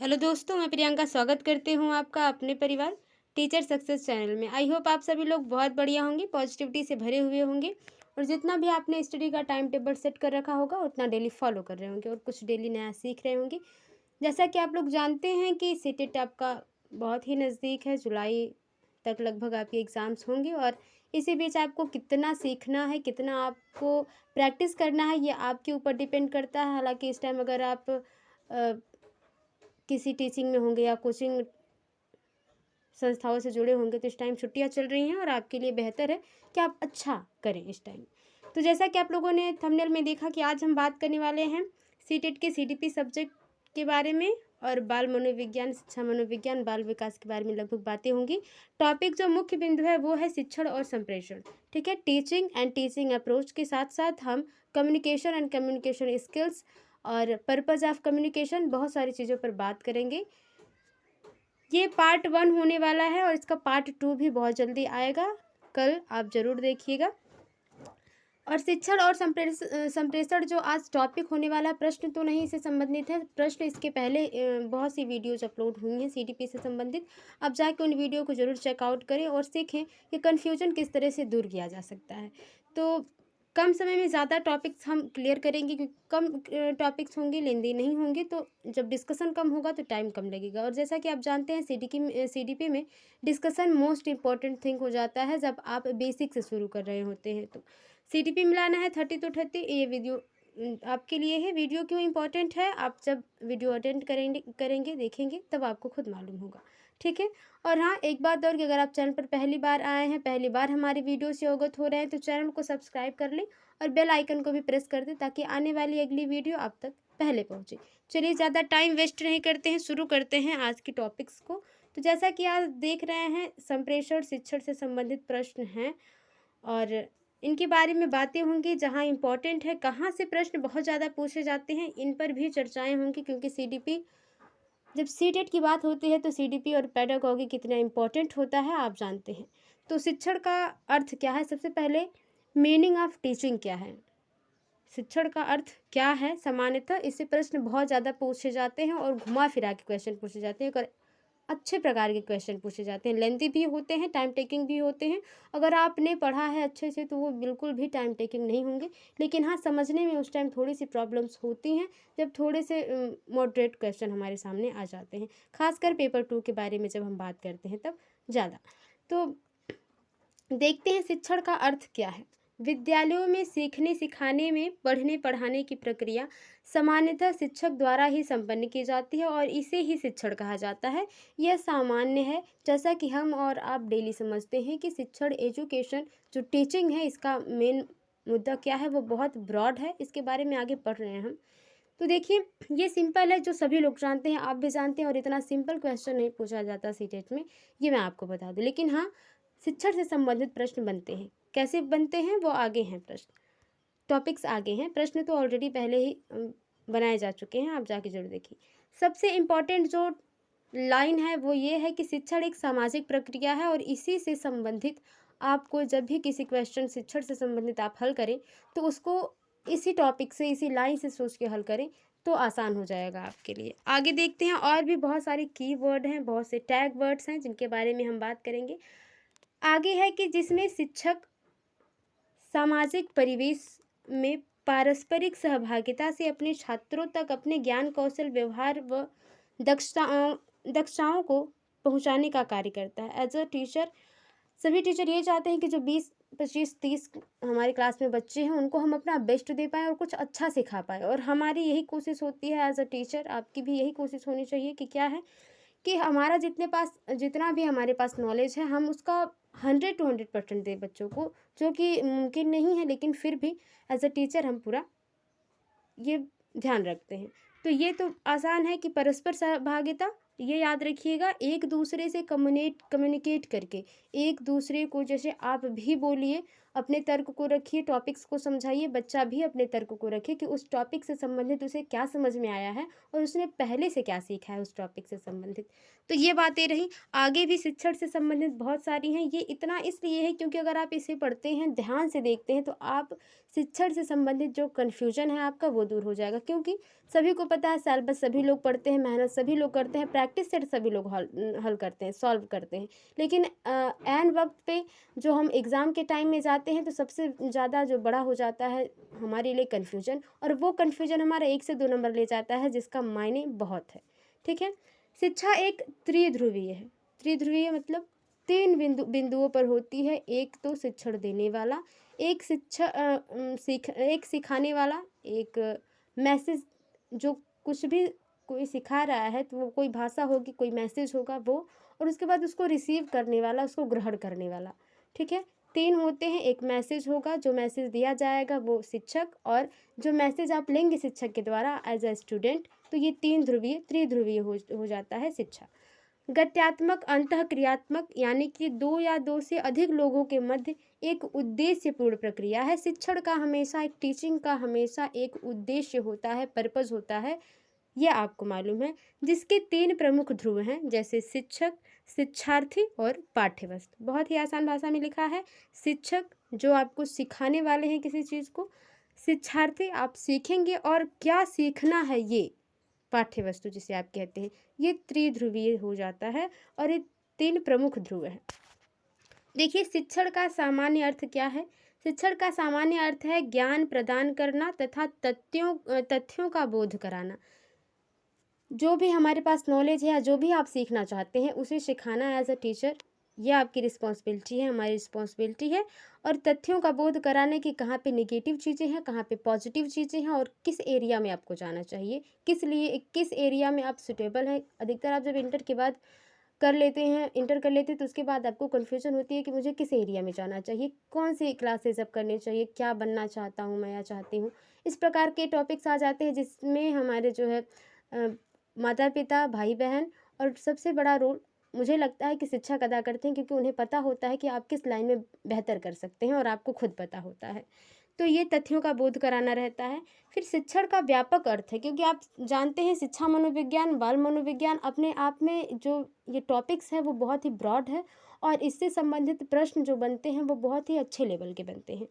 Hello दोस्तों, मैं प्रियंका स्वागत करती हूँ आपका अपने परिवार टीचर सक्सेस चैनल में। आई होप आप सभी लोग बहुत बढ़िया होंगे, पॉजिटिविटी से भरे हुए होंगे और जितना भी आपने स्टडी का टाइम टेबल सेट कर रखा होगा उतना डेली फॉलो कर रहे होंगे और कुछ डेली नया सीख रहे होंगे। जैसा कि आप लोग जानते हैं कि सीटेट आपका बहुत ही नज़दीक है, जुलाई तक लगभग आपके एग्ज़ाम्स होंगे और इसी बीच आपको कितना सीखना है, कितना आपको प्रैक्टिस करना है, ये आपके ऊपर डिपेंड करता है। हालाँकि इस टाइम अगर आप किसी टीचिंग में होंगे या कोचिंग संस्थाओं से जुड़े होंगे तो इस टाइम छुट्टियां चल रही हैं और आपके लिए बेहतर है कि आप अच्छा करें इस टाइम। तो जैसा कि आप लोगों ने थंबनेल में देखा कि आज हम बात करने वाले हैं सीटेट के सीडीपी सब्जेक्ट के बारे में और बाल मनोविज्ञान, शिक्षा मनोविज्ञान, बाल विकास के बारे में लगभग बातें होंगी। टॉपिक जो मुख्य बिंदु है वो है शिक्षण और संप्रेषण। ठीक है, टीचिंग एंड टीचिंग अप्रोच के साथ साथ हम कम्युनिकेशन एंड कम्युनिकेशन स्किल्स और पर्पज़ ऑफ कम्युनिकेशन, बहुत सारी चीज़ों पर बात करेंगे। ये पार्ट 1 होने वाला है और इसका पार्ट 2 भी बहुत जल्दी आएगा, कल आप ज़रूर देखिएगा। और शिक्षण और संप्रेषण जो आज टॉपिक होने वाला है, प्रश्न तो नहीं इससे संबंधित है, प्रश्न इसके पहले बहुत सी वीडियोज अपलोड हुई हैं सीडीपी से संबंधित। आप जाके उन वीडियो को ज़रूर चेकआउट करें और सीखें कि कन्फ्यूजन किस तरह से दूर किया जा सकता है। तो कम समय में ज़्यादा टॉपिक्स हम क्लियर करेंगे क्योंकि कम टॉपिक्स होंगे, लेंदी नहीं होंगे, तो जब डिस्कशन कम होगा तो टाइम कम लगेगा। और जैसा कि आप जानते हैं सीडीपी में डिस्कशन मोस्ट इम्पॉर्टेंट थिंग हो जाता है जब आप बेसिक से शुरू कर रहे होते हैं। तो सीडीपी मिलाना है 30 to 30, ये वीडियो आपके लिए है। वीडियो क्यों इम्पोर्टेंट है, आप जब वीडियो अटेंड करेंगे देखेंगे तब आपको खुद मालूम होगा। ठीक है, और हाँ एक बात और कि अगर आप चैनल पर पहली बार आए हैं, पहली बार हमारी वीडियो से अवगत हो रहे हैं तो चैनल को सब्सक्राइब कर लें और बेल आइकन को भी प्रेस कर दें ताकि आने वाली अगली वीडियो आप तक पहले पहुँचे। चलिए ज़्यादा टाइम वेस्ट नहीं करते हैं, शुरू करते हैं आज की टॉपिक्स को। तो जैसा कि आप देख रहे हैं, संप्रेषण शिक्षण से संबंधित प्रश्न हैं और इनके बारे में बातें होंगी। जहाँ इम्पोर्टेंट है, कहाँ से प्रश्न बहुत ज़्यादा पूछे जाते हैं, इन पर भी चर्चाएं होंगी क्योंकि सीडीपी, जब सीटेट की बात होती है तो सीडीपी और पेडागॉजी कितना इम्पोर्टेंट होता है आप जानते हैं। तो शिक्षण का अर्थ क्या है, सबसे पहले मीनिंग ऑफ टीचिंग क्या है, शिक्षण का अर्थ क्या है। सामान्यतः इससे प्रश्न बहुत ज़्यादा पूछे जाते हैं और घुमा फिरा के क्वेश्चन पूछे जाते हैं, अच्छे प्रकार के क्वेश्चन पूछे जाते हैं, लेंथी भी होते हैं, टाइम टेकिंग भी होते हैं। अगर आपने पढ़ा है अच्छे से तो वो बिल्कुल भी टाइम टेकिंग नहीं होंगे, लेकिन हाँ समझने में उस टाइम थोड़ी सी प्रॉब्लम्स होती हैं जब थोड़े से मॉडरेट क्वेश्चन हमारे सामने आ जाते हैं, खासकर पेपर 2 के बारे में जब हम बात करते हैं तब ज़्यादा। तो देखते हैं शिक्षण का अर्थ क्या है। विद्यालयों में सीखने सिखाने में पढ़ने पढ़ाने की प्रक्रिया सामान्यतः शिक्षक द्वारा ही संपन्न की जाती है और इसे ही शिक्षण कहा जाता है। यह सामान्य है, जैसा कि हम और आप डेली समझते हैं कि शिक्षण एजुकेशन जो टीचिंग है इसका मेन मुद्दा क्या है, वो बहुत ब्रॉड है, इसके बारे में आगे पढ़ रहे हैं हम। तो देखिए, ये सिंपल है, जो सभी लोग जानते हैं, आप भी जानते हैं, और इतना सिंपल क्वेश्चन नहीं पूछा जाता सीटेट में, ये मैं आपको बता दूं। लेकिन हाँ, शिक्षण से संबंधित प्रश्न बनते हैं, कैसे बनते हैं वो आगे हैं प्रश्न, टॉपिक्स आगे हैं, प्रश्न तो ऑलरेडी पहले ही बनाए जा चुके हैं, आप जाके जरूर देखिए। सबसे इम्पॉर्टेंट जो लाइन है वो ये है कि शिक्षण एक सामाजिक प्रक्रिया है और इसी से संबंधित आपको जब भी किसी क्वेश्चन शिक्षण से संबंधित आप हल करें तो उसको इसी टॉपिक से, इसी लाइन से सोच के हल करें तो आसान हो जाएगा आपके लिए। आगे देखते हैं, और भी बहुत सारे कीवर्ड हैं, बहुत से टैग वर्ड्स हैं जिनके बारे में हम बात करेंगे। आगे है कि जिसमें शिक्षक सामाजिक परिवेश में पारस्परिक सहभागिता से अपने छात्रों तक अपने ज्ञान कौशल व्यवहार व दक्षताओं को पहुंचाने का कार्य करता है। एज अ टीचर, सभी टीचर ये चाहते हैं कि जो 20 25 30 हमारी क्लास में बच्चे हैं उनको हम अपना बेस्ट दे पाएँ और कुछ अच्छा सिखा पाएँ, और हमारी यही कोशिश होती है एज अ टीचर, आपकी भी यही कोशिश होनी चाहिए कि क्या है कि हमारा जितना भी हमारे पास नॉलेज है हम उसका 100 to 100% दें बच्चों को, जो कि मुमकिन नहीं है, लेकिन फिर भी एज अ टीचर हम पूरा ये ध्यान रखते हैं। तो ये तो आसान है कि परस्पर सहभागिता, ये याद रखिएगा, एक दूसरे से कम्युनिकेट करके, एक दूसरे को, जैसे आप भी बोलिए अपने तर्क को रखिए, टॉपिक्स को समझाइए, बच्चा भी अपने तर्क को रखे कि उस टॉपिक से संबंधित उसे क्या समझ में आया है और उसने पहले से क्या सीखा है उस टॉपिक से संबंधित। तो ये बातें रहीं। आगे भी शिक्षण से संबंधित बहुत सारी हैं। ये इतना इसलिए है क्योंकि अगर आप इसे पढ़ते हैं, ध्यान से देखते हैं, तो आप शिक्षण से संबंधित जो कन्फ्यूजन है आपका वो दूर हो जाएगा। क्योंकि सभी को पता है सिलेबस सभी लोग पढ़ते हैं, मेहनत सभी लोग करते हैं, प्रैक्टिस सेट सभी लोग हल करते हैं, सॉल्व करते हैं। लेकिन ऐन वक्त पे जो हम एग्ज़ाम के टाइम में जाते हैं तो सबसे ज़्यादा जो बड़ा हो जाता है हमारे लिए कन्फ्यूजन, और वो कन्फ्यूजन हमारा 1 से 2 नंबर ले जाता है, जिसका मायने बहुत है। ठीक है। शिक्षा एक त्रिध्रुवीय है। त्रिध्रुवीय मतलब 3 बिंदुओं पर होती है। एक तो शिक्षण देने वाला, एक एक सिखाने वाला, एक मैसेज जो कुछ भी कोई सिखा रहा है तो वो कोई भाषा होगी, कोई मैसेज होगा वो, और उसके बाद उसको रिसीव करने वाला, उसको ग्रहण करने वाला। ठीक है। 3 होते हैं। एक मैसेज होगा, जो मैसेज दिया जाएगा वो शिक्षक, और जो मैसेज आप लेंगे शिक्षक के द्वारा एज अ स्टूडेंट, तो ये 3 ध्रुवीय त्रिध्रुवीय हो जाता है शिक्षा। गत्यात्मक अंतःक्रियात्मक यानी कि 2 या 2 से अधिक लोगों के मध्य एक उद्देश्यपूर्ण प्रक्रिया है। शिक्षण का हमेशा, एक टीचिंग का हमेशा एक उद्देश्य होता है, पर्पस होता है, ये आपको मालूम है, जिसके 3 प्रमुख ध्रुव हैं, जैसे शिक्षक, शिक्षार्थी और पाठ्यवस्तु। बहुत ही आसान भाषा में लिखा है। शिक्षक जो आपको सिखाने वाले हैं किसी चीज़ को, शिक्षार्थी आप सीखेंगे और क्या सीखना है, ये पाठ्यवस्तु जिसे आप कहते हैं, ये त्रिध्रुवीय हो जाता है और ये 3 प्रमुख ध्रुव हैं। देखिए शिक्षण का सामान्य अर्थ क्या है। शिक्षण का सामान्य अर्थ है ज्ञान प्रदान करना तथा तथ्यों का बोध कराना। जो भी हमारे पास नॉलेज है या जो भी आप सीखना चाहते हैं उसे सिखाना एज अ टीचर, ये आपकी रिस्पॉन्सिबिलिटी है, हमारी रिस्पॉन्सिबिलिटी है। और तथ्यों का बोध कराने की कहाँ पे नेगेटिव चीज़ें हैं, कहाँ पे पॉजिटिव चीज़ें हैं, और किस एरिया में आपको जाना चाहिए, किस लिए, किस एरिया में आप सुटेबल हैं। अधिकतर आप जब इंटर के बाद इंटर कर लेते हैं तो उसके बाद आपको कन्फ्यूजन होती है कि मुझे किस एरिया में जाना चाहिए, कौन सी क्लासेस अब करनी चाहिए, क्या बनना चाहता हूँ मैं या चाहती हूँ। इस प्रकार के टॉपिक्स आ जाते हैं जिसमें हमारे जो है माता पिता, भाई बहन, और सबसे बड़ा रोल मुझे लगता है कि शिक्षक अदा करते हैं, क्योंकि उन्हें पता होता है कि आप किस लाइन में बेहतर कर सकते हैं और आपको खुद पता होता है। तो ये तथ्यों का बोध कराना रहता है। फिर शिक्षण का व्यापक अर्थ है, क्योंकि आप जानते हैं शिक्षा मनोविज्ञान, बाल मनोविज्ञान अपने आप में जो ये टॉपिक्स है वो बहुत ही ब्रॉड है, और इससे संबंधित प्रश्न जो बनते हैं वो बहुत ही अच्छे लेवल के बनते हैं।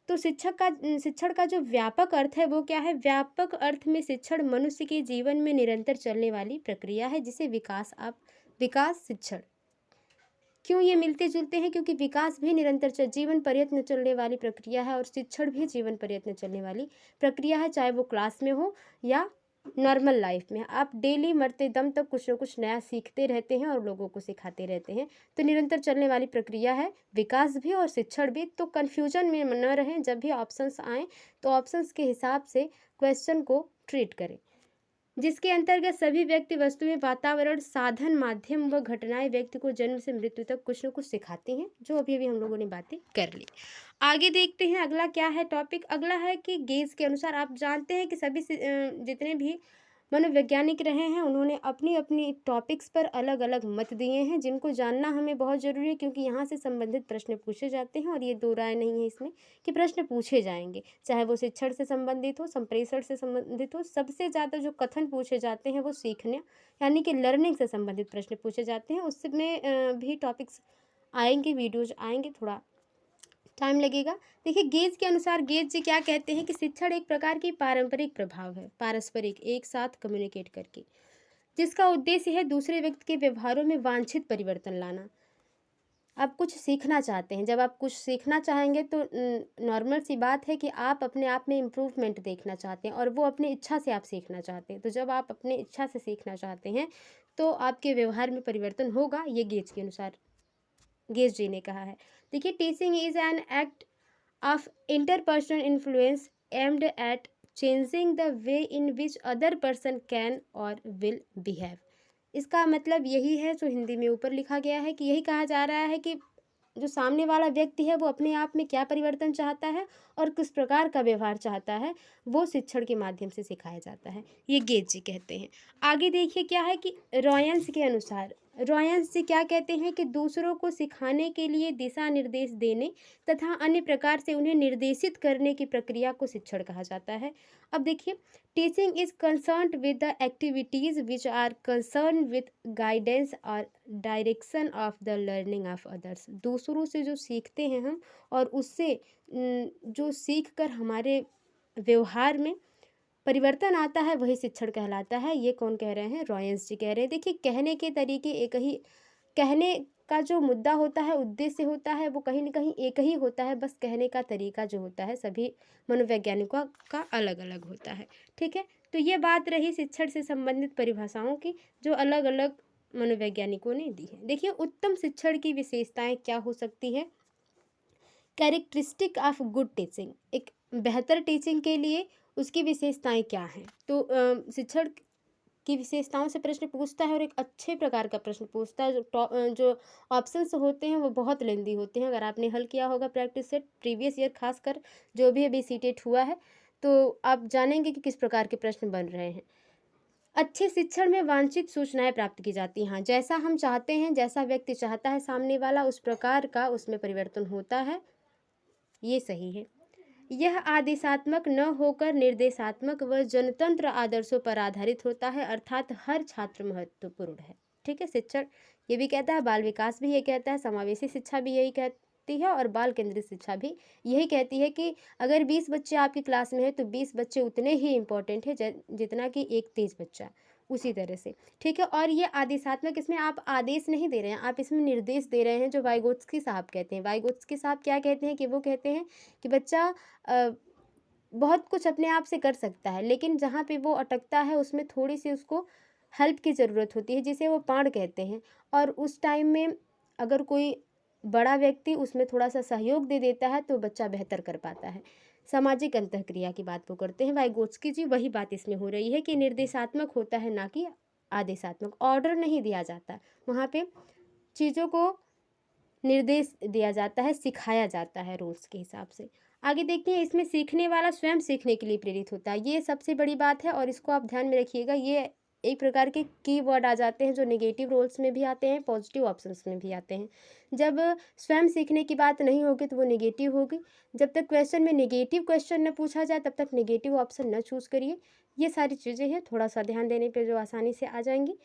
तो शिक्षण का जो व्यापक अर्थ है वो क्या है। व्यापक अर्थ में शिक्षण मनुष्य के जीवन में निरंतर चलने वाली प्रक्रिया है, जिसे विकास शिक्षण, क्यों ये मिलते जुलते हैं, क्योंकि विकास भी निरंतर जीवन पर्यंत चलने वाली प्रक्रिया है, और शिक्षण भी जीवन पर्यंत चलने वाली प्रक्रिया है, चाहे वो क्लास में हो या नॉर्मल लाइफ में। आप डेली मरते दम तक कुछ ना कुछ नया सीखते रहते हैं और लोगों को सिखाते रहते हैं। तो निरंतर चलने वाली प्रक्रिया है विकास भी और शिक्षण भी। तो कन्फ्यूजन में न रहें, जब भी ऑप्शंस आएँ तो ऑप्शंस के हिसाब से क्वेश्चन को ट्रीट करें, जिसके अंतर्गत सभी व्यक्ति, वस्तुएं, वातावरण, साधन, माध्यम व घटनाएं व्यक्ति को जन्म से मृत्यु तक कुछ न कुछ सिखाती हैं, जो अभी अभी हम लोगों ने बातें कर ली। आगे देखते हैं अगला क्या है टॉपिक। अगला है कि गेज के अनुसार। आप जानते हैं कि जितने भी मनोवैज्ञानिक रहे हैं उन्होंने अपनी अपनी टॉपिक्स पर अलग अलग मत दिए हैं, जिनको जानना हमें बहुत ज़रूरी है, क्योंकि यहाँ से संबंधित प्रश्न पूछे जाते हैं, और ये दो राय नहीं है इसमें कि प्रश्न पूछे जाएंगे, चाहे वो शिक्षण से संबंधित हो, संप्रेषण से संबंधित हो। सबसे ज़्यादा जो कथन पूछे जाते हैं वो सीखने यानी कि लर्निंग से संबंधित प्रश्न पूछे जाते हैं। उसमें भी टॉपिक्स आएंगे, वीडियोज आएंगे, थोड़ा टाइम लगेगा। देखिए गेज के अनुसार गेज जी क्या कहते हैं कि शिक्षण एक प्रकार की पारंपरिक प्रभाव है, पारस्परिक, एक साथ कम्युनिकेट करके, जिसका उद्देश्य है दूसरे व्यक्ति के व्यवहारों में वांछित परिवर्तन लाना। आप कुछ सीखना चाहते हैं, जब आप कुछ सीखना चाहेंगे तो नॉर्मल सी बात है कि आप अपने आप में इम्प्रूवमेंट देखना चाहते हैं, और वो अपनी इच्छा से आप सीखना चाहते हैं। तो जब आप अपनी इच्छा से सीखना चाहते हैं तो आपके व्यवहार में परिवर्तन होगा, ये गेज के अनुसार गेज जी ने कहा है। देखिए teaching is an act of interpersonal influence aimed at changing the way in which other person can और विल बिहेव। इसका मतलब यही है जो हिंदी में ऊपर लिखा गया है, कि यही कहा जा रहा है कि जो सामने वाला व्यक्ति है वो अपने आप में क्या परिवर्तन चाहता है और किस प्रकार का व्यवहार चाहता है, वो शिक्षण के माध्यम से सिखाया जाता है, ये गेज जी कहते हैं। आगे देखिए क्या है कि रॉयंस के अनुसार, रॉयंस जी क्या कहते हैं कि दूसरों को सिखाने के लिए दिशा निर्देश देने तथा अन्य प्रकार से उन्हें निर्देशित करने की प्रक्रिया को शिक्षण कहा जाता है। अब देखिए, teaching is concerned with the activities which are concern with guidance और direction of the learning of others. दूसरों से जो सीखते हैं हम और उससे जो सीख कर हमारे व्यवहार में परिवर्तन आता है वही शिक्षण कहलाता है। ये कौन कह रहे हैं? रॉयंस जी कह रहे हैं। देखिए, कहने के तरीके एक ही, कहने का जो मुद्दा होता है, उद्देश्य होता है, वो कहीं न कहीं एक ही होता है, बस कहने का तरीका जो होता है सभी मनोवैज्ञानिकों का अलग-अलग होता है। ठीक है? तो ये बात रही शिक्षण से संबंधित परिभाषाओं की, जो अलग-अलग मनोवैज्ञानिकों ने दी है। देखिए, उत्तम शिक्षण की विशेषताएँ क्या हो सकती है? कैरेक्टरिस्टिक ऑफ गुड टीचिंग, एक बेहतर टीचिंग के लिए उसकी विशेषताएं क्या हैं? तो शिक्षण की विशेषताओं से प्रश्न पूछता है और एक अच्छे प्रकार का प्रश्न पूछता है। जो ऑप्शंस होते हैं वो बहुत लेंदी होते हैं। अगर आपने हल किया होगा प्रैक्टिस सेट प्रीवियस ईयर, खासकर जो भी अभी सीटेट हुआ है, तो आप जानेंगे कि किस प्रकार के प्रश्न बन रहे हैं। अच्छे शिक्षण में वांछित सूचनाएं प्राप्त की जाती हैं। जैसा हम चाहते हैं, जैसा व्यक्ति चाहता है सामने वाला, उस प्रकार का उसमें परिवर्तन होता है। ये सही है। यह आदेशात्मक न होकर निर्देशात्मक व जनतंत्र आदर्शों पर आधारित होता है, अर्थात हर छात्र महत्वपूर्ण है। ठीक है, शिक्षण ये भी कहता है, बाल विकास भी ये कहता है, समावेशी शिक्षा भी यही कहती है और बाल केंद्रित शिक्षा भी यही कहती है कि अगर 20 बच्चे आपकी क्लास में हैं तो 20 बच्चे उतने ही इम्पोर्टेंट है जितना कि एक तेज बच्चा, उसी तरह से। ठीक है, और ये आदेशात्मक, इसमें आप आदेश नहीं दे रहे हैं, आप इसमें निर्देश दे रहे हैं, जो वाइगोत्स्की साहब कहते हैं। वाइगोत्स्की साहब क्या कहते हैं कि वो कहते हैं कि बच्चा बहुत कुछ अपने आप से कर सकता है, लेकिन जहाँ पे वो अटकता है उसमें थोड़ी सी उसको हेल्प की ज़रूरत होती है, जिसे वो पाड़ कहते हैं। और उस टाइम में अगर कोई बड़ा व्यक्ति उसमें थोड़ा सा सहयोग दे देता है तो बच्चा बेहतर कर पाता है। सामाजिक अंतःक्रिया की बात वो करते हैं वाइगोत्स्की जी, वही बात इसमें हो रही है कि निर्देशात्मक होता है ना कि आदेशात्मक। ऑर्डर नहीं दिया जाता वहाँ पे, चीज़ों को निर्देश दिया जाता है, सिखाया जाता है रूल्स के हिसाब से। आगे देखते हैं, इसमें सीखने वाला स्वयं सीखने के लिए प्रेरित होता है। ये सबसे बड़ी बात है और इसको आप ध्यान में रखिएगा। ये एक प्रकार के कीवर्ड आ जाते हैं जो नेगेटिव रोल्स में भी आते हैं, पॉजिटिव ऑप्शंस में भी आते हैं। जब स्वयं सीखने की बात नहीं होगी तो वो नेगेटिव होगी। जब तक क्वेश्चन में नेगेटिव क्वेश्चन न पूछा जाए तब तक नेगेटिव ऑप्शन न चूज़ करिए। ये सारी चीज़ें हैं, थोड़ा सा ध्यान देने पे जो आसानी से आ जाएंगी।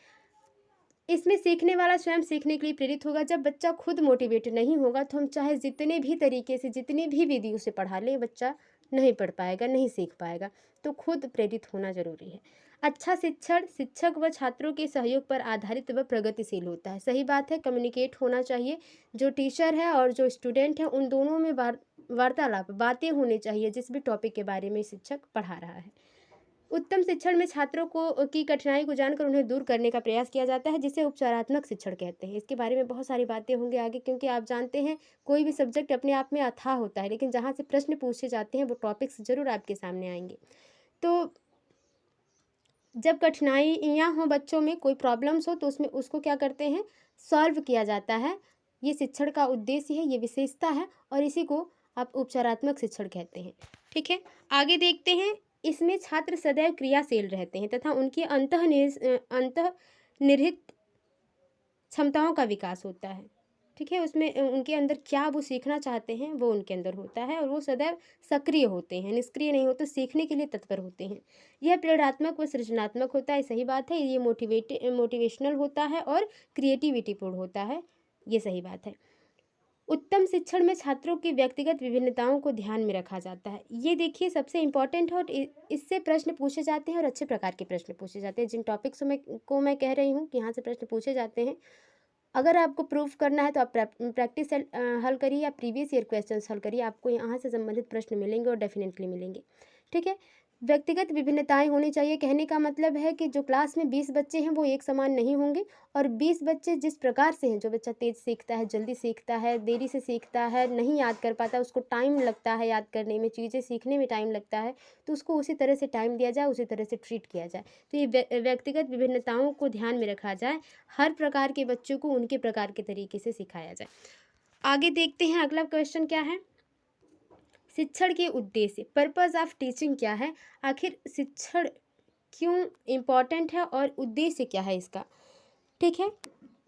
इसमें सीखने वाला स्वयं सीखने के लिए प्रेरित होगा। जब बच्चा खुद मोटिवेटेड नहीं होगा तो हम चाहे जितने भी तरीके से, जितनी भी विधि उसे पढ़ा लें, बच्चा नहीं पढ़ पाएगा, नहीं सीख पाएगा। तो खुद प्रेरित होना जरूरी है। अच्छा शिक्षण शिक्षक व छात्रों के सहयोग पर आधारित व प्रगतिशील होता है। सही बात है, कम्युनिकेट होना चाहिए। जो टीचर है और जो स्टूडेंट है उन दोनों में वार्तालाप, बातें होनी चाहिए जिस भी टॉपिक के बारे में शिक्षक पढ़ा रहा है। उत्तम शिक्षण में छात्रों को की कठिनाई को जानकर उन्हें दूर करने का प्रयास किया जाता है, जिसे उपचारात्मक शिक्षण कहते हैं। इसके बारे में बहुत सारी बातें होंगी आगे, क्योंकि आप जानते हैं कोई भी सब्जेक्ट अपने आप में अथाह होता है, लेकिन जहाँ से प्रश्न पूछे जाते हैं वो टॉपिक्स जरूर आपके सामने आएंगे। तो जब कठिनाइयाँ हों, बच्चों में कोई प्रॉब्लम्स हो, तो उसमें उसको क्या करते हैं, सॉल्व किया जाता है। ये शिक्षण का उद्देश्य है, ये विशेषता है और इसी को आप उपचारात्मक शिक्षण कहते हैं। ठीक है, आगे देखते हैं। इसमें छात्र सदैव क्रियाशील रहते हैं तथा उनकी अंतर्निहित क्षमताओं का विकास होता है। ठीक है, उसमें उनके अंदर क्या वो सीखना चाहते हैं वो उनके अंदर होता है और वो सदैव सक्रिय होते हैं, निष्क्रिय नहीं होते, सीखने के लिए तत्पर होते हैं। यह प्रेरणात्मक व सृजनात्मक होता है, सही बात है। ये मोटिवेशनल होता है और क्रिएटिविटी पूर्ण होता है, ये सही बात है। उत्तम शिक्षण में छात्रों की व्यक्तिगत विभिन्नताओं को ध्यान में रखा जाता है। ये देखिए सबसे इम्पॉर्टेंट है और इससे प्रश्न पूछे जाते हैं और अच्छे प्रकार के प्रश्न पूछे जाते हैं। जिन टॉपिक्स को मैं कह रही हूँ कि यहाँ से प्रश्न पूछे जाते हैं, अगर आपको प्रूफ करना है तो आप प्रैक्टिस हल करिए या प्रीवियस ईयर क्वेश्चंस हल करिए, आपको यहाँ से संबंधित प्रश्न मिलेंगे और डेफिनेटली मिलेंगे। ठीक है, व्यक्तिगत विभिन्नताएं होनी चाहिए। कहने का मतलब है कि जो क्लास में 20 बच्चे हैं वो एक समान नहीं होंगे और 20 बच्चे जिस प्रकार से हैं, जो बच्चा तेज सीखता है, जल्दी सीखता है, देरी से सीखता है, नहीं याद कर पाता, उसको टाइम लगता है याद करने में, चीज़ें सीखने में टाइम लगता है, तो उसको उसी तरह से टाइम दिया जाए, उसी तरह से ट्रीट किया जाए। तो ये व्यक्तिगत विभिन्नताओं को ध्यान में रखा जाए, हर प्रकार के बच्चों को उनके प्रकार के तरीके से सिखाया जाए। आगे देखते हैं, अगला क्वेश्चन क्या है, शिक्षण के उद्देश्य, पर्पस ऑफ टीचिंग क्या है। आखिर शिक्षण क्यों इम्पॉर्टेंट है और उद्देश्य क्या है इसका। ठीक है,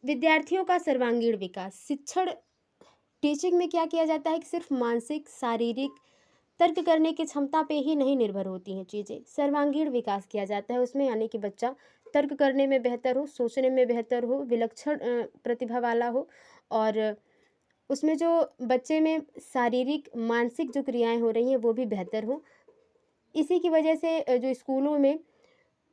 विद्यार्थियों का सर्वांगीण विकास। शिक्षण टीचिंग में क्या किया जाता है कि सिर्फ मानसिक, शारीरिक, तर्क करने की क्षमता पे ही नहीं निर्भर होती हैं चीज़ें, सर्वांगीण विकास किया जाता है उसमें, यानी कि बच्चा तर्क करने में बेहतर हो, सोचने में बेहतर हो, विलक्षण प्रतिभा वाला हो, और उसमें जो बच्चे में शारीरिक, मानसिक जो क्रियाएं हो रही हैं वो भी बेहतर हो। इसी की वजह से जो स्कूलों में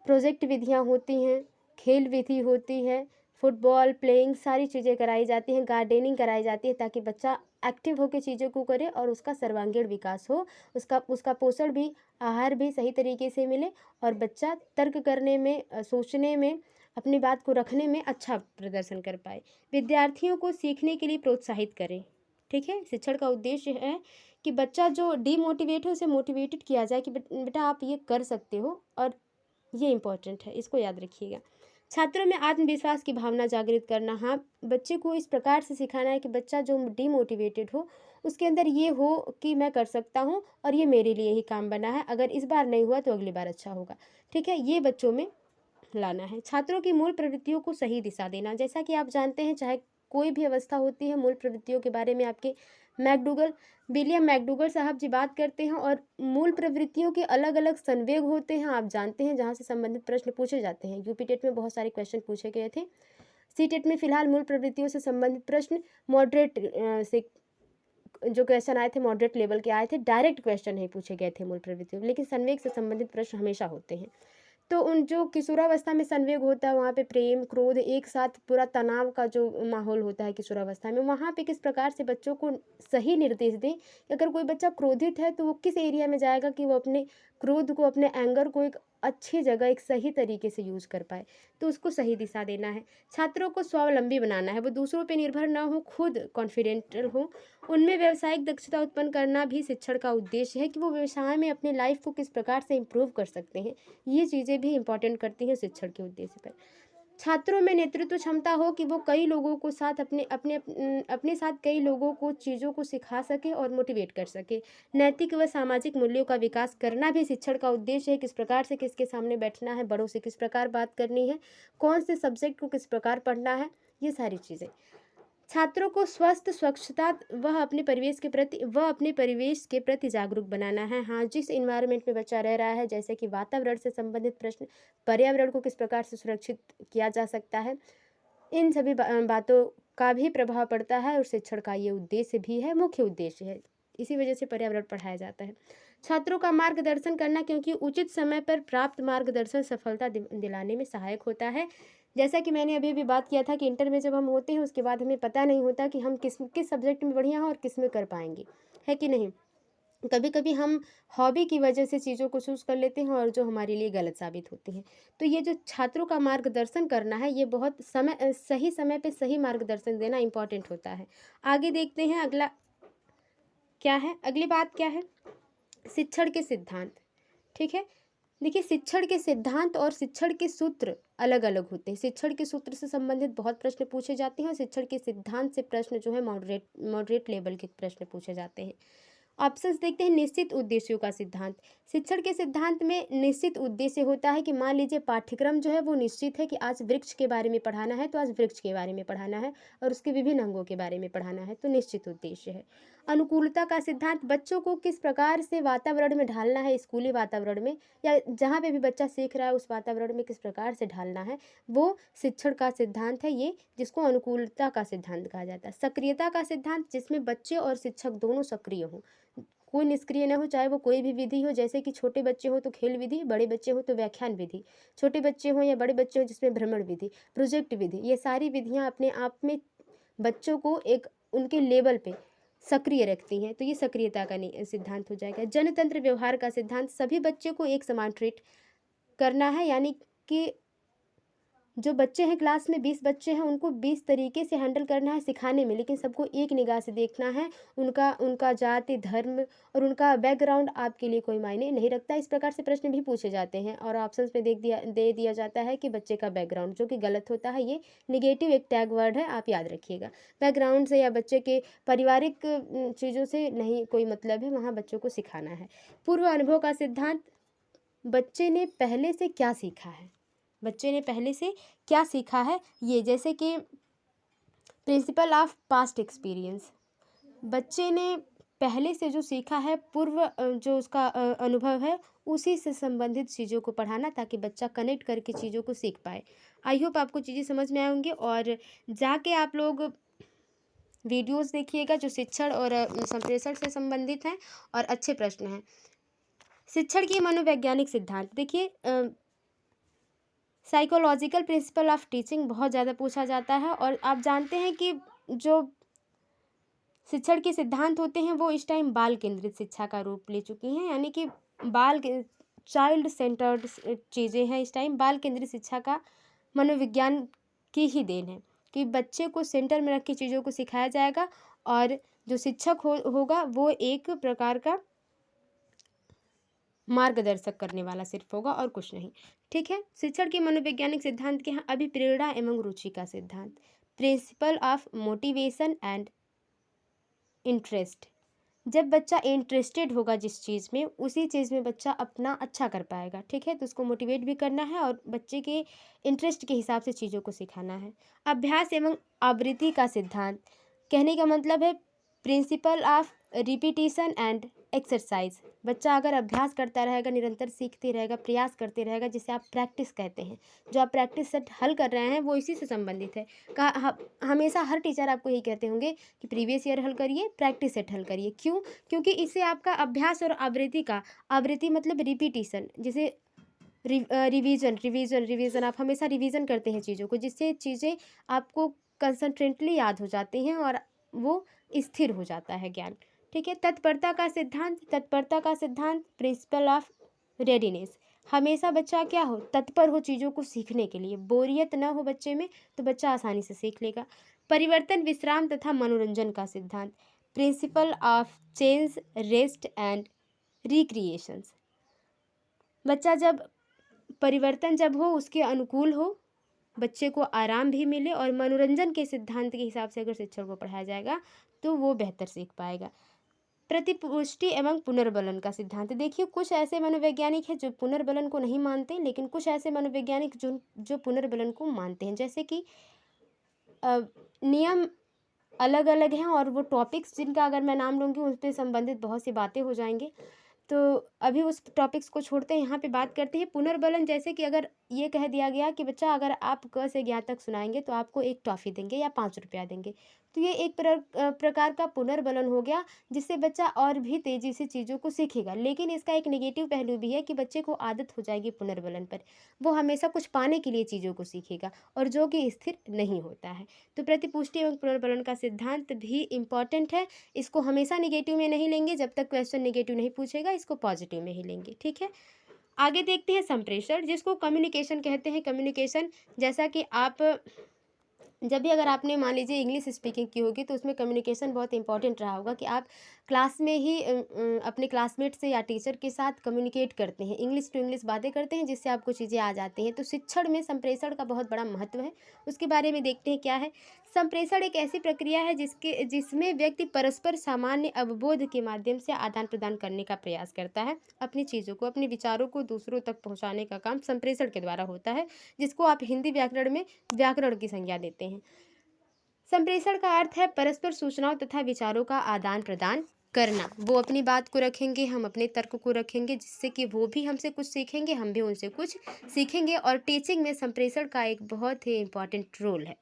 प्रोजेक्ट विधियाँ होती हैं, खेल विधि होती है, फुटबॉल प्लेइंग सारी चीज़ें कराई जाती हैं, गार्डनिंग कराई जाती है, ताकि बच्चा एक्टिव होकर चीज़ों को करे और उसका सर्वांगीण विकास हो, उसका उसका पोषण भी, आहार भी सही तरीके से मिले, और बच्चा तर्क करने में, सोचने में, अपनी बात को रखने में अच्छा प्रदर्शन कर पाए। विद्यार्थियों को सीखने के लिए प्रोत्साहित करें। ठीक है, शिक्षण का उद्देश्य है कि बच्चा जो डीमोटिवेट है उसे मोटिवेटेड किया जाए कि बेटा आप ये कर सकते हो, और ये इम्पोर्टेंट है, इसको याद रखिएगा। छात्रों में आत्मविश्वास की भावना जागृत करना। हाँ, बच्चे को इस प्रकार से सिखाना है कि बच्चा जो डीमोटिवेटेड हो उसके अंदर ये हो कि मैं कर सकता हूँ और ये मेरे लिए ही काम बना है, अगर इस बार नहीं हुआ तो अगली बार अच्छा होगा। ठीक है, ये बच्चों में लाना है। छात्रों की मूल प्रवृत्तियों को सही दिशा देना। जैसा कि आप जानते हैं, चाहे कोई भी अवस्था होती है, मूल प्रवृत्तियों के बारे में आपके मैकडूगल विलियम मैकडूगल साहब जी बात करते हैं, और मूल प्रवृत्तियों के अलग अलग संवेग होते हैं, आप जानते हैं, जहाँ से संबंधित प्रश्न पूछे जाते हैं। यूपी टेट में बहुत सारे क्वेश्चन पूछे गए थे। सी टेट में फिलहाल मूल प्रवृत्तियों से संबंधित प्रश्न मॉडरेट से जो क्वेश्चन आए थे, मॉडरेट लेवल के आए थे, डायरेक्ट क्वेश्चन नहीं पूछे गए थे मूल प्रवृत्तियों, लेकिन संवेग से संबंधित प्रश्न हमेशा होते हैं। तो उन जो किशोरावस्था में संवेग होता है, वहाँ पे प्रेम, क्रोध, एक साथ पूरा तनाव का जो माहौल होता है किशोरावस्था में, वहाँ पे किस प्रकार से बच्चों को सही निर्देश दें। अगर कोई बच्चा क्रोधित है तो वो किस एरिया में जाएगा कि वो अपने क्रोध को, अपने एंगर को एक अच्छी जगह, एक सही तरीके से यूज़ कर पाए, तो उसको सही दिशा देना है। छात्रों को स्वावलंबी बनाना है, वो दूसरों पे निर्भर ना हो, खुद कॉन्फिडेंटल हो। उनमें व्यावसायिक दक्षता उत्पन्न करना भी शिक्षण का उद्देश्य है कि वो व्यवसाय में अपने लाइफ को किस प्रकार से इम्प्रूव कर सकते हैं। ये चीज़ें भी इम्पॉर्टेंट करती हैं शिक्षण के उद्देश्य पर। छात्रों में नेतृत्व क्षमता हो कि वो कई लोगों को साथ अपने साथ कई लोगों को चीज़ों को सिखा सके और मोटिवेट कर सके। नैतिक व सामाजिक मूल्यों का विकास करना भी शिक्षण का उद्देश्य है। किस प्रकार से किसके सामने बैठना है, बड़ों से किस प्रकार बात करनी है, कौन से सब्जेक्ट को किस प्रकार पढ़ना है, ये सारी चीज़ें। छात्रों को स्वस्थ, स्वच्छता वह अपने परिवेश के प्रति जागरूक बनाना है। हाँ, जिस इन्वायरमेंट में बच्चा रह रहा है, जैसे कि वातावरण से संबंधित प्रश्न, पर्यावरण को किस प्रकार से सुरक्षित किया जा सकता है, इन सभी बातों का भी प्रभाव पड़ता है, और शिक्षण का ये उद्देश्य भी है, मुख्य उद्देश्य है। इसी वजह से पर्यावरण पढ़ाया जाता है। छात्रों का मार्गदर्शन करना, क्योंकि उचित समय पर प्राप्त मार्गदर्शन सफलता दिलाने में सहायक होता है। जैसा कि मैंने अभी भी बात किया था कि इंटर में जब हम होते हैं उसके बाद हमें पता नहीं होता कि हम किस किस सब्जेक्ट में बढ़िया हैं और किस में कर पाएंगे, है कि नहीं। कभी कभी हम हॉबी की वजह से चीज़ों को चूज़ कर लेते हैं और जो हमारे लिए गलत साबित होती हैं। तो ये जो छात्रों का मार्गदर्शन करना है, ये बहुत सही समय पे सही मार्गदर्शन देना इम्पॉर्टेंट होता है। आगे देखते हैं अगला क्या है, अगली बात क्या है, शिक्षण के सिद्धांत। ठीक है, देखिए, शिक्षण के सिद्धांत और शिक्षण के सूत्र अलग अलग होते हैं। शिक्षण के सूत्र से संबंधित बहुत प्रश्न पूछे जाते हैं, और शिक्षण के सिद्धांत से प्रश्न जो है मॉडरेट लेवल के प्रश्न पूछे जाते हैं। ऑप्शंस देखते हैं। निश्चित उद्देश्यों का सिद्धांत। शिक्षण के सिद्धांत में निश्चित उद्देश्य होता है कि मान लीजिए पाठ्यक्रम जो है वो निश्चित है कि आज वृक्ष के बारे में पढ़ाना है तो आज वृक्ष के बारे में पढ़ाना है, और उसके विभिन्न अंगों के बारे में पढ़ाना है, तो निश्चित उद्देश्य है। अनुकूलता का सिद्धांत, बच्चों को किस प्रकार से वातावरण में ढालना है, स्कूली वातावरण में या जहाँ पे भी बच्चा सीख रहा है उस वातावरण में किस प्रकार से ढालना है, वो शिक्षण का सिद्धांत है ये, जिसको अनुकूलता का सिद्धांत कहा जाता है। सक्रियता का सिद्धांत, जिसमें बच्चे और शिक्षक दोनों सक्रिय हों, कोई निष्क्रिय न हो, चाहे वो कोई भी विधि हो। जैसे कि छोटे बच्चे हो तो खेल विधि, बड़े बच्चे हो तो व्याख्यान विधि, छोटे बच्चे हो या बड़े बच्चे हो जिसमें भ्रमण विधि, प्रोजेक्ट विधि, ये सारी विधियाँ अपने आप में बच्चों को एक उनके लेवल पे सक्रिय रखती हैं, तो ये सक्रियता का सिद्धांत हो जाएगा। जनतंत्र व्यवहार का सिद्धांत, सभी बच्चे को एक समान ट्रीट करना है, यानी कि जो बच्चे हैं क्लास में 20 बच्चे हैं, उनको 20 तरीके से हैंडल करना है सिखाने में, लेकिन सबको एक निगाह से देखना है। उनका उनका जाति, धर्म और उनका बैकग्राउंड आपके लिए कोई मायने नहीं रखता। इस प्रकार से प्रश्न भी पूछे जाते हैं, और ऑप्शंस में दे दिया जाता है कि बच्चे का बैकग्राउंड, जो कि गलत होता है। ये निगेटिव एक टैग वर्ड है, आप याद रखिएगा। बैकग्राउंड से या बच्चे के पारिवारिक चीज़ों से नहीं कोई मतलब है, वहाँ बच्चों को सिखाना है। पूर्व अनुभव का सिद्धांत, बच्चे ने पहले से क्या सीखा है, बच्चे ने पहले से क्या सीखा है, ये जैसे कि प्रिंसिपल ऑफ पास्ट एक्सपीरियंस, बच्चे ने पहले से जो सीखा है, जो उसका अनुभव है, उसी से संबंधित चीज़ों को पढ़ाना, ताकि बच्चा कनेक्ट करके चीज़ों को सीख पाए। आई होप आपको चीज़ें समझ में आए होंगी, और जाके आप लोग वीडियोस देखिएगा जो शिक्षण और संप्रेषण से संबंधित हैं, और अच्छे प्रश्न हैं। शिक्षण की मनोवैज्ञानिक सिद्धांत देखिए, साइकोलॉजिकल प्रिंसिपल ऑफ टीचिंग बहुत ज़्यादा पूछा जाता है, और आप जानते हैं कि जो शिक्षण के सिद्धांत होते हैं वो इस टाइम बाल केंद्रित शिक्षा का रूप ले चुकी हैं, यानी कि चाइल्ड सेंटर्ड चीज़ें हैं। इस टाइम बाल केंद्रित शिक्षा का मनोविज्ञान की ही देन है, कि बच्चे को सेंटर में रख के चीज़ों को सिखाया जाएगा, और जो शिक्षक होगा वो एक प्रकार का मार्गदर्शक करने वाला सिर्फ होगा, और कुछ नहीं। ठीक है, शिक्षण के मनोवैज्ञानिक सिद्धांत के यहाँ अभिप्रेरणा एवं रुचि का सिद्धांत, principle of motivation and interest, जब बच्चा इंटरेस्टेड होगा जिस चीज़ में, उसी चीज़ में बच्चा अपना अच्छा कर पाएगा। ठीक है, तो उसको मोटिवेट भी करना है, और बच्चे के इंटरेस्ट के हिसाब से चीज़ों को सिखाना है। अभ्यास एवं आवृत्ति का सिद्धांत, कहने का मतलब है principle of repetition and exercise, बच्चा अगर अभ्यास करता रहेगा, निरंतर सीखते रहेगा, प्रयास करते रहेगा, जिसे आप प्रैक्टिस कहते हैं, जो आप प्रैक्टिस सेट हल कर रहे हैं वो इसी से संबंधित है। हमेशा हर टीचर आपको यही कहते होंगे कि प्रीवियस ईयर हल करिए, प्रैक्टिस सेट हल करिए। क्यों? क्योंकि इससे आपका अभ्यास और आवृत्ति मतलब रिपीटिशन, जिसे रिवीजन आप हमेशा रिवीजन करते हैं चीज़ों को, जिससे चीज़ें आपको कंसंट्रेटली याद हो जाती हैं, और वो स्थिर हो जाता है ज्ञान। ठीक है, तत्परता का सिद्धांत प्रिंसिपल ऑफ रेडीनेस, हमेशा बच्चा क्या हो, तत्पर हो चीज़ों को सीखने के लिए, बोरियत ना हो बच्चे में, तो बच्चा आसानी से सीख लेगा। परिवर्तन, विश्राम तथा मनोरंजन का सिद्धांत, principle of change, rest and recreations, बच्चा जब परिवर्तन जब हो, उसके अनुकूल हो, बच्चे को आराम भी मिले, और मनोरंजन के सिद्धांत के हिसाब से अगर शिक्षण को पढ़ाया जाएगा तो वो बेहतर सीख पाएगा। प्रतिपुष्टि एवं पुनर्बलन का सिद्धांत, देखिए कुछ ऐसे मनोवैज्ञानिक हैं जो पुनर्बलन को नहीं मानते, लेकिन कुछ ऐसे मनोवैज्ञानिक जो पुनर्बलन को मानते हैं। जैसे कि नियम अलग अलग हैं, और वो टॉपिक्स जिनका अगर मैं नाम लूँगी उस पर संबंधित बहुत सी बातें हो जाएंगी, तो अभी उस टॉपिक्स को छोड़ते हैं, यहाँ पे बात करते हैं पुनर्बलन। जैसे कि अगर ये कह दिया गया कि बच्चा अगर आप क से ज्ञ तक सुनाएंगे तो आपको एक टॉफ़ी देंगे या 5 रुपया देंगे, तो ये एक प्रकार का पुनर्बलन हो गया, जिससे बच्चा और भी तेज़ी से चीज़ों को सीखेगा। लेकिन इसका एक नेगेटिव पहलू भी है कि बच्चे को आदत हो जाएगी पुनर्बलन पर, वो हमेशा कुछ पाने के लिए चीज़ों को सीखेगा, और जो कि स्थिर नहीं होता है। तो प्रतिपुष्टि एवं पुनर्बलन का सिद्धांत भी इम्पॉर्टेंट है, इसको हमेशा नेगेटिव में नहीं लेंगे, जब तक क्वेश्चन नेगेटिव नहीं पूछेगा इसको पॉजिटिव में ही लेंगे। ठीक है, आगे देखते हैं संप्रेषण, जिसको कम्युनिकेशन कहते हैं। कम्युनिकेशन, जैसा कि आप जब भी अगर आपने मान लीजिए इंग्लिश स्पीकिंग की होगी, तो उसमें कम्युनिकेशन बहुत इंपॉर्टेंट रहा होगा, कि आप क्लास में ही अपने क्लासमेट से या टीचर के साथ कम्युनिकेट करते हैं, इंग्लिश टू इंग्लिश बातें करते हैं, जिससे आपको चीज़ें आ जाती हैं। तो शिक्षण में संप्रेषण का बहुत बड़ा महत्व है, उसके बारे में देखते हैं क्या है। संप्रेषण एक ऐसी प्रक्रिया है जिसमें व्यक्ति परस्पर सामान्य अवबोध के माध्यम से आदान प्रदान करने का प्रयास करता है। अपनी चीज़ों को, अपने विचारों को दूसरों तक पहुँचाने का काम संप्रेषण के द्वारा होता है, जिसको आप हिंदी व्याकरण में व्याकरण की संज्ञा देते हैं। संप्रेषण का अर्थ है परस्पर सूचनाओं तथा विचारों का आदान प्रदान करना। वो अपनी बात को रखेंगे, हम अपने तर्क को रखेंगे, जिससे कि वो भी हमसे कुछ सीखेंगे, हम भी उनसे कुछ सीखेंगे, और टीचिंग में संप्रेषण का एक बहुत ही इम्पॉर्टेंट रोल है।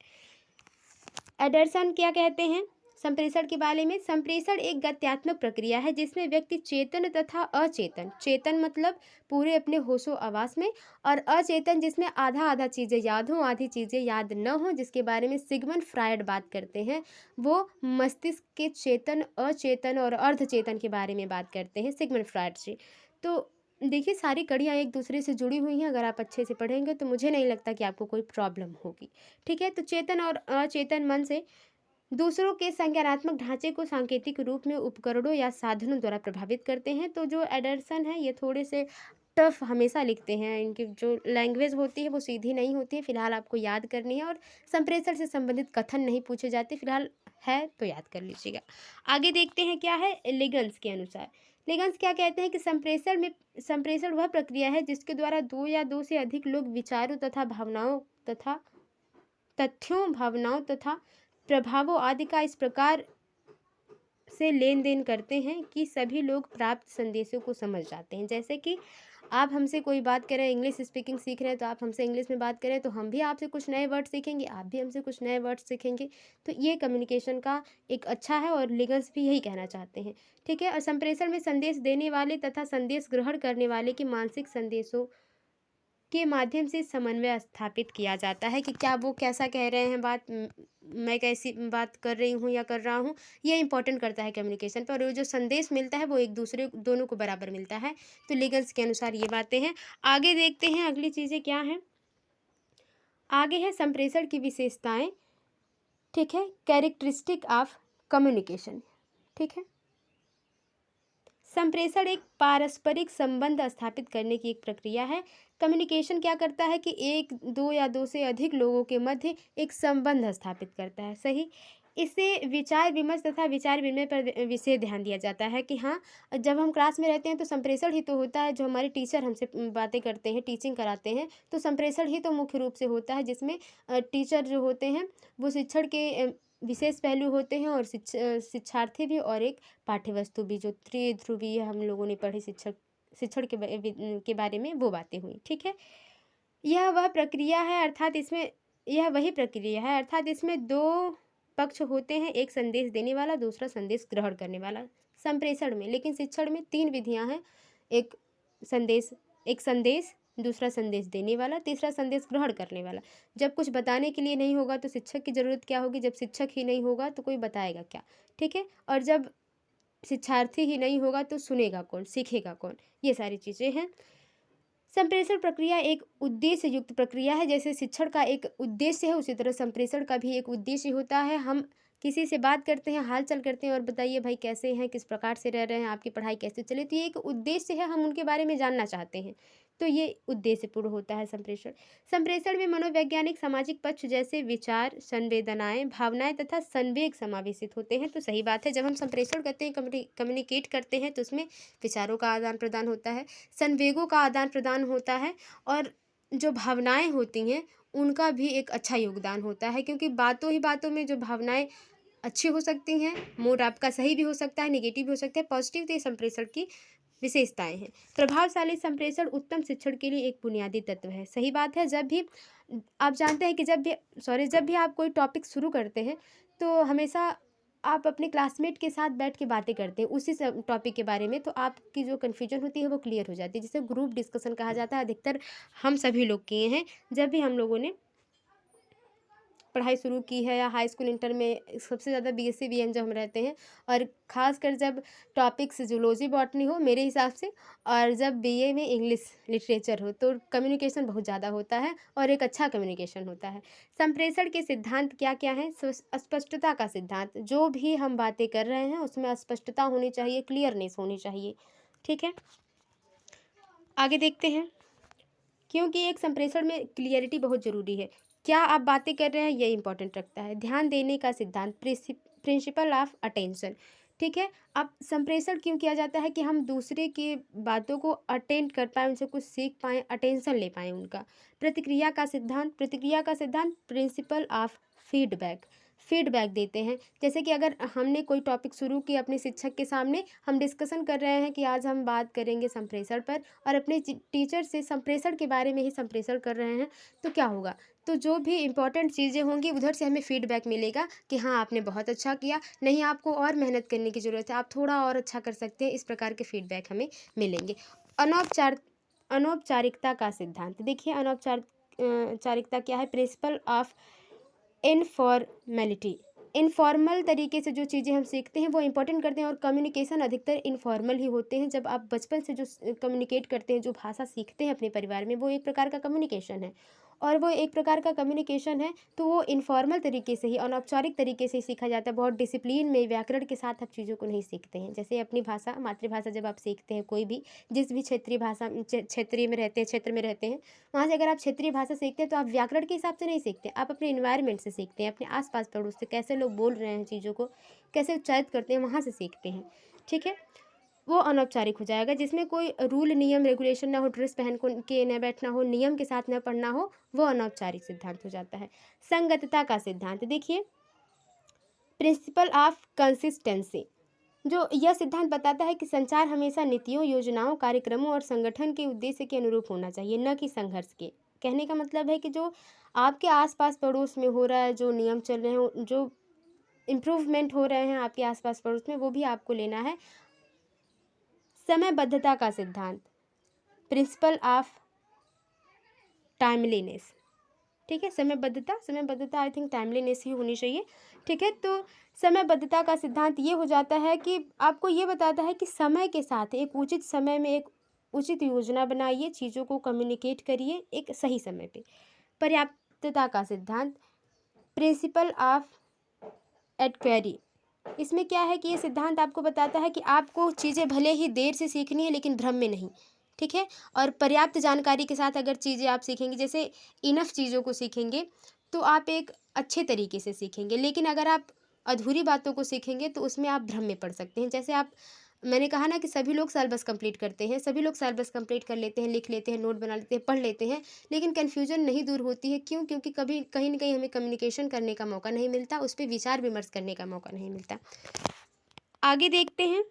एंडरसन क्या कहते हैं संप्रेषण के बारे में? संप्रेषण एक गत्यात्मक प्रक्रिया है जिसमें व्यक्ति चेतन तथा अचेतन, चेतन मतलब पूरे अपने होशो आवास में, और अचेतन जिसमें आधा आधा चीज़ें याद हों, आधी चीज़ें याद न हों, जिसके बारे में सिगमंड फ्रायड बात करते हैं। वो मस्तिष्क के चेतन, अचेतन और अर्धचेतन के बारे में बात करते हैं सिगमंड फ्रायड से। तो देखिए, सारी कड़ियाँ एक दूसरे से जुड़ी हुई हैं, अगर आप अच्छे से पढ़ेंगे तो मुझे नहीं लगता कि आपको कोई प्रॉब्लम होगी। ठीक है, तो चेतन और अचेतन मन से दूसरों के संज्ञानात्मक ढांचे को सांकेतिक रूप में उपकरणों या साधनों द्वारा प्रभावित करते हैं। तो जो एंडरसन है ये थोड़े से टफ हमेशा लिखते हैं, इनकी जो लैंग्वेज होती है वो सीधी नहीं होती है, फिलहाल आपको याद करनी है, और संप्रेषण से संबंधित कथन नहीं पूछे जाते, फिलहाल है तो याद कर लीजिएगा। आगे देखते हैं क्या है लिगन्स के अनुसार। लिगन्स क्या कहते हैं कि संप्रेषण वह प्रक्रिया है जिसके द्वारा दो या दो से अधिक लोग विचारों तथा भावनाओं तथा प्रभावों आदि का इस प्रकार से लेन देन करते हैं कि सभी लोग प्राप्त संदेशों को समझ जाते हैं। जैसे कि आप हमसे कोई बात करें, इंग्लिश स्पीकिंग सीख रहे हैं, तो आप हमसे इंग्लिश में बात करें तो हम भी आपसे कुछ नए वर्ड सीखेंगे, आप भी हमसे कुछ नए वर्ड सीखेंगे। तो ये कम्युनिकेशन का एक अच्छा है और लीगल्स भी यही कहना चाहते हैं। ठीक है। और संप्रेषण में संदेश देने वाले तथा संदेश ग्रहण करने वाले के मानसिक संदेशों के माध्यम से समन्वय स्थापित किया जाता है कि क्या वो कैसा कह रहे हैं बात, मैं कैसी बात कर रही हूँ या कर रहा हूँ, ये इंपॉर्टेंट करता है कम्युनिकेशन पर। और वो जो संदेश मिलता है वो एक दूसरे दोनों को बराबर मिलता है। तो लीगल्स के अनुसार ये बातें हैं। आगे देखते हैं अगली चीज़ें क्या हैं। आगे है संप्रेषण की विशेषताएं। ठीक है। Characteristic of communication. ठीक है। संप्रेषण एक पारस्परिक संबंध स्थापित करने की एक प्रक्रिया है। कम्युनिकेशन क्या करता है कि एक, दो या दो से अधिक लोगों के मध्य एक संबंध स्थापित करता है। सही। इससे विचार विमर्श तथा विचार विनिमय पर विशेष ध्यान दिया जाता है कि हाँ, जब हम क्लास में रहते हैं तो संप्रेषण ही तो होता है। जो हमारे टीचर हमसे बातें करते हैं, टीचिंग कराते हैं, तो संप्रेषण ही तो मुख्य रूप से होता है, जिसमें टीचर जो होते हैं वो शिक्षण के विशेष पहलू होते हैं और शिक्षार्थी भी, और एक पाठ्य वस्तु भी, जो त्रिध्रुवीय हम लोगों ने पढ़ी शिक्षण के बारे में वो बातें हुई। ठीक है। यह वह प्रक्रिया है, अर्थात इसमें यह वही प्रक्रिया है, अर्थात इसमें दो पक्ष होते हैं, एक संदेश देने वाला, दूसरा संदेश ग्रहण करने वाला संप्रेषण में। लेकिन शिक्षण में 3 विधियां हैं। एक संदेश, दूसरा संदेश देने वाला, तीसरा संदेश ग्रहण करने वाला। जब कुछ बताने के लिए नहीं होगा तो शिक्षक की ज़रूरत क्या होगी? जब शिक्षक ही नहीं होगा तो कोई बताएगा क्या? ठीक है। और जब शिक्षार्थी ही नहीं होगा तो सुनेगा कौन, सीखेगा कौन? ये सारी चीज़ें हैं। संप्रेषण प्रक्रिया एक उद्देश्य युक्त प्रक्रिया है। जैसे शिक्षण का एक उद्देश्य है, उसी तरह संप्रेषण का भी एक उद्देश्य होता है। हम किसी से बात करते हैं, हाल चाल करते हैं और बताइए भाई कैसे हैं, किस प्रकार से रह रहे हैं, आपकी पढ़ाई कैसे चले, तो ये एक उद्देश्य है, हम उनके बारे में जानना चाहते हैं। तो ये उद्देश्यपूर्ण होता है संप्रेषण। संप्रेषण में मनोवैज्ञानिक सामाजिक पक्ष जैसे विचार, संवेदनाएं, भावनाएं तथा संवेग समावेशित होते हैं। तो सही बात है, जब हम संप्रेषण करते हैं, कम्युनिकेट करते हैं, तो उसमें विचारों का आदान प्रदान होता है, संवेगों का आदान प्रदान होता है, और जो भावनाएं होती हैं उनका भी एक अच्छा योगदान होता है। क्योंकि बातों ही बातों में जो भावनाएं अच्छी हो सकती हैं, मूड आपका सही भी हो सकता है, नेगेटिव भी हो सकता है, पॉजिटिव, तो ये संप्रेषण की विशेषताएं हैं। प्रभावशाली संप्रेषण उत्तम शिक्षण के लिए एक बुनियादी तत्व है। सही बात है। जब भी आप जानते हैं कि जब भी आप कोई टॉपिक शुरू करते हैं तो हमेशा आप अपने क्लासमेट के साथ बैठ के बातें करते हैं उसी टॉपिक के बारे में, तो आपकी जो कन्फ्यूजन होती है वो क्लियर हो जाती है, जिसे ग्रुप डिस्कशन कहा जाता है। अधिकतर हम सभी लोग किए हैं जब भी हम लोगों ने पढ़ाई शुरू की है, या हाई स्कूल, इंटर में, सबसे ज़्यादा बीएससी बीएम जब हम रहते हैं, और ख़ासकर जब टॉपिक्स जूलॉजी बॉटनी हो मेरे हिसाब से, और जब बीए में इंग्लिश लिटरेचर हो, तो कम्युनिकेशन बहुत ज़्यादा होता है और एक अच्छा कम्युनिकेशन होता है। संप्रेषण के सिद्धांत क्या क्या हैं? स्पष्टता का सिद्धांत। जो भी हम बातें कर रहे हैं उसमें स्पष्टता होनी चाहिए, क्लियरनेस होनी चाहिए। ठीक है। आगे देखते हैं। क्योंकि एक संप्रेषण में क्लियरिटी बहुत ज़रूरी है। क्या आप बातें कर रहे हैं, ये इंपॉर्टेंट रखता है। ध्यान देने का सिद्धांत, प्रिंसिपल ऑफ अटेंशन। ठीक है। अब संप्रेषण क्यों किया जाता है? कि हम दूसरे की बातों को अटेंड कर पाएँ, उनसे कुछ सीख पाएँ, अटेंशन ले पाएँ उनका। प्रतिक्रिया का सिद्धांत, प्रिंसिपल ऑफ फीडबैक देते हैं। जैसे कि अगर हमने कोई टॉपिक शुरू किया अपने शिक्षक के सामने, हम डिस्कशन कर रहे हैं कि आज हम बात करेंगे संप्रेषण पर, और अपने टीचर से संप्रेषण के बारे में ही संप्रेषण कर रहे हैं, तो क्या होगा? तो जो भी इम्पोर्टेंट चीज़ें होंगी उधर से हमें फीडबैक मिलेगा कि हाँ, आपने बहुत अच्छा किया, नहीं आपको और मेहनत करने की ज़रूरत है, आप थोड़ा और अच्छा कर सकते हैं। इस प्रकार के फीडबैक हमें मिलेंगे। अनौपचारिकता का सिद्धांत। देखिए, चारिकता क्या है? Principle of इनफॉर्मेलिटी। इनफॉर्मल तरीके से जो चीज़ें हम सीखते हैं वो इंपॉर्टेंट करते हैं, और कम्युनिकेशन अधिकतर इनफॉर्मल ही होते हैं। जब आप बचपन से जो कम्युनिकेट करते हैं, जो भाषा सीखते हैं अपने परिवार में, वो एक प्रकार का कम्युनिकेशन है, और वो एक प्रकार का कम्युनिकेशन है, तो वो इनफॉर्मल तरीके से ही, अनौपचारिक तरीके से ही सीखा जाता है। बहुत डिसिप्लिन में, व्याकरण के साथ आप चीज़ों को नहीं सीखते हैं। जैसे अपनी भाषा, मातृभाषा जब आप सीखते हैं, कोई भी, जिस भी क्षेत्र में रहते हैं, वहाँ से अगर आप क्षेत्रीय भाषा सीखते हैं तो आप व्याकरण के हिसाब से नहीं सीखते, आप अपने इन्वायरमेंट से सीखते हैं, अपने आसपास पड़ोस से, कैसे लोग बोल रहे हैं चीज़ों को, कैसे उच्चारित करते हैं, वहाँ से सीखते हैं। ठीक है। वो अनौपचारिक हो जाएगा, जिसमें कोई रूल, नियम, रेगुलेशन ना हो, ड्रेस पहन के न बैठना हो, नियम के साथ न पढ़ना हो, वो अनौपचारिक सिद्धांत हो जाता है। संगतता का सिद्धांत। देखिए, प्रिंसिपल ऑफ कंसिस्टेंसी, जो यह सिद्धांत बताता है कि संचार हमेशा नीतियों, योजनाओं, कार्यक्रमों और संगठन के उद्देश्य के अनुरूप होना चाहिए, न कि संघर्ष के। कहने का मतलब है कि जो आपके आसपास पड़ोस में हो रहा है, जो नियम चल रहे हैं, जो इम्प्रूवमेंट हो रहे हैं आपके आसपास पड़ोस में, वो भी आपको लेना है। समयबद्धता का सिद्धांत, प्रिंसिपल ऑफ टाइमलीनेस, ठीक है। समयबद्धता आई थिंक टाइमलीनेस ही होनी चाहिए, ठीक है। तो समयबद्धता का सिद्धांत ये हो जाता है कि आपको ये बताता है कि समय के साथ एक उचित समय में एक उचित योजना बनाइए, चीज़ों को कम्युनिकेट करिए एक सही समय पे। पर्याप्तता का सिद्धांत, प्रिंसिपल ऑफ एडक्वेरी, इसमें क्या है कि ये सिद्धांत आपको बताता है कि आपको चीज़ें भले ही देर से सीखनी है लेकिन भ्रम में नहीं, ठीक है। और पर्याप्त जानकारी के साथ अगर चीज़ें आप सीखेंगे, जैसे इनफ चीज़ों को सीखेंगे तो आप एक अच्छे तरीके से सीखेंगे, लेकिन अगर आप अधूरी बातों को सीखेंगे तो उसमें आप भ्रम में पड़ सकते हैं। जैसे मैंने कहा ना कि सभी लोग सिलेबस कंप्लीट करते हैं, सभी लोग सिलेबस कंप्लीट कर लेते हैं, लिख लेते हैं, नोट बना लेते हैं, पढ़ लेते हैं, लेकिन कन्फ्यूजन नहीं दूर होती है। क्यों? क्योंकि कभी कहीं ना कहीं हमें कम्युनिकेशन करने का मौका नहीं मिलता, उस पर विचार विमर्श करने का मौका नहीं मिलता। आगे देखते हैं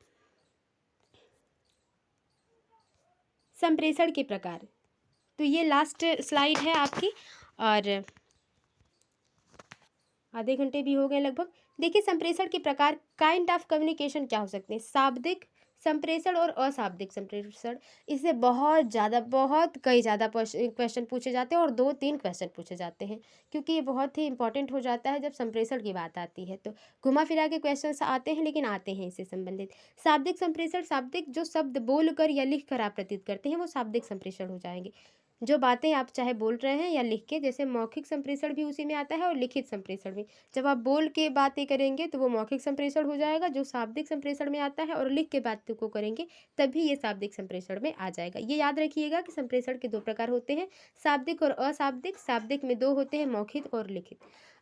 संप्रेषण के प्रकार। तो ये लास्ट स्लाइड है आपकी, और आधे घंटे भी हो गए लगभग। देखिए संप्रेषण के प्रकार, काइंड ऑफ कम्युनिकेशन क्या हो सकते हैं, शाब्दिक संप्रेषण और अशाब्दिक संप्रेषण। इससे बहुत कई ज़्यादा क्वेश्चन पूछे जाते हैं, और 2-3 क्वेश्चन पूछे जाते हैं, क्योंकि ये बहुत ही इंपॉर्टेंट हो जाता है जब संप्रेषण की बात आती है। तो घुमा फिरा के क्वेश्चन आते हैं, लेकिन आते हैं इससे संबंधित। शाब्दिक संप्रेषण, शाब्दिक जो शब्द बोल कर या लिख कर आप प्रतीत करते हैं वो शाब्दिक संप्रेषण हो जाएंगे। जो बातें आप चाहे बोल रहे हैं या लिख के, जैसे मौखिक संप्रेषण भी उसी में आता है और लिखित संप्रेषण भी। जब आप बोल के बातें करेंगे तो वो मौखिक संप्रेषण हो जाएगा, जो शाब्दिक संप्रेषण में आता है, और लिख के बातों को करेंगे तभी ये शाब्दिक संप्रेषण में आ जाएगा। ये याद रखिएगा कि संप्रेषण के 2 प्रकार होते हैं, शाब्दिक और अशाब्दिक। शाब्दिक में 2 होते हैं, मौखिक और लिखित।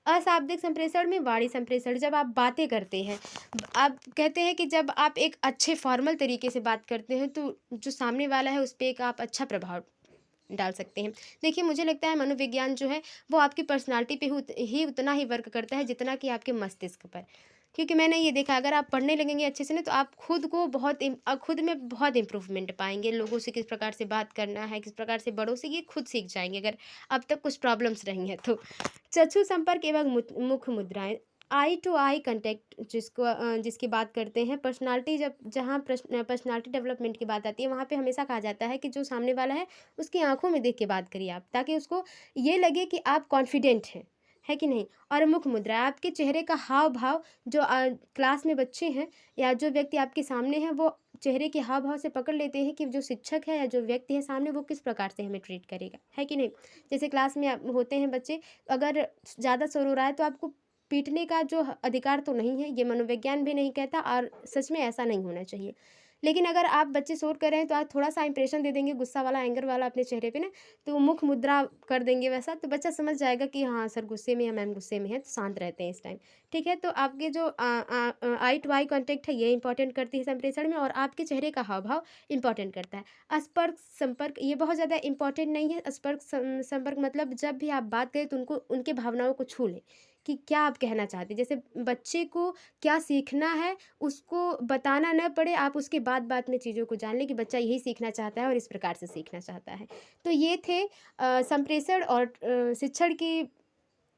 अशाब्दिक संप्रेषण में वाणी संप्रेषण, जब आप बातें करते हैं, आप कहते हैं कि जब आप एक अच्छे फॉर्मल तरीके से बात करते हैं तो जो सामने वाला है उस पर एक आप अच्छा प्रभाव डाल सकते हैं। देखिए मुझे लगता है मनोविज्ञान जो है वो आपकी पर्सनालिटी पे ही उतना ही वर्क करता है जितना कि आपके मस्तिष्क पर। क्योंकि मैंने ये देखा, अगर आप पढ़ने लगेंगे अच्छे से ना, तो आप खुद को खुद में बहुत इम्प्रूवमेंट पाएंगे। लोगों से किस प्रकार से बात करना है, किस प्रकार से बड़ों से, ये खुद सीख जाएंगे अगर अब तक कुछ प्रॉब्लम्स रही हैं तो। चक्षु संपर्क एवं मुख मुद्राएं, आई टू आई कंटेक्ट, जिसकी बात करते हैं। पर्सनालिटी, जहाँ पर्सनालिटी डेवलपमेंट की बात आती है, वहाँ पे हमेशा कहा जाता है कि जो सामने वाला है उसकी आंखों में देख के बात करिए आप, ताकि उसको ये लगे कि आप कॉन्फिडेंट हैं, है कि नहीं। और मुख मुद्रा, आपके चेहरे का हाव भाव, जो क्लास में बच्चे हैं या जो व्यक्ति आपके सामने है, वो चेहरे के हाव भाव से पकड़ लेते हैं कि जो शिक्षक है या जो व्यक्ति है सामने, वो किस प्रकार से हमें ट्रीट करेगा, है कि नहीं। जैसे क्लास में होते हैं बच्चे, अगर ज़्यादा शोर हो रहा है तो आपको पीटने का जो अधिकार तो नहीं है, ये मनोविज्ञान भी नहीं कहता, और सच में ऐसा नहीं होना चाहिए। लेकिन अगर आप बच्चे शोर कर रहे हैं तो आप थोड़ा सा इंप्रेशन दे देंगे गुस्सा वाला, एंगर वाला अपने चेहरे पे ना, तो मुख मुद्रा कर देंगे वैसा, तो बच्चा समझ जाएगा कि हाँ सर गुस्से में है, मैम गुस्से में है, तो शांत रहते हैं इस टाइम, ठीक है। तो आपके जो आई टू आई कॉन्टेक्ट है ये इंपॉर्टेंट करती है संप्रेषण में, और आपके चेहरे का हाव भाव इंपॉर्टेंट करता है। स्पर्श संपर्क, ये बहुत ज़्यादा इंपॉर्टेंट नहीं है। स्पर्श संपर्क मतलब जब भी आप बात करें तो उनको, उनके भावनाओं को छू लें कि क्या आप कहना चाहते हैं। जैसे बच्चे को क्या सीखना है उसको बताना न पड़े, आप उसके बाद बात में चीज़ों को जान लें कि बच्चा यही सीखना चाहता है और इस प्रकार से सीखना चाहता है। तो ये थे संप्रेषण और शिक्षण की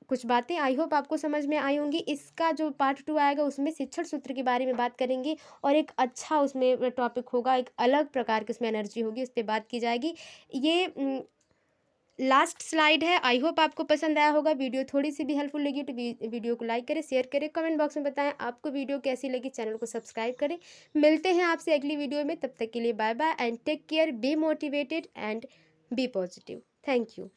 कुछ बातें। आई होप आपको समझ में आई होंगी। इसका जो पार्ट 2 आएगा उसमें शिक्षण सूत्र के बारे में बात करेंगे, और एक अच्छा उसमें टॉपिक होगा, एक अलग प्रकार की उसमें एनर्जी होगी, उस पर बात की जाएगी। ये लास्ट स्लाइड है। आई होप आपको पसंद आया होगा। वीडियो थोड़ी सी भी हेल्पफुल लगी तो वीडियो को लाइक करें, शेयर करें, कमेंट बॉक्स में बताएं आपको वीडियो कैसी लगी। चैनल को सब्सक्राइब करें। मिलते हैं आपसे अगली वीडियो में, तब तक के लिए bye bye and take care, be motivated and be positive. Thank you.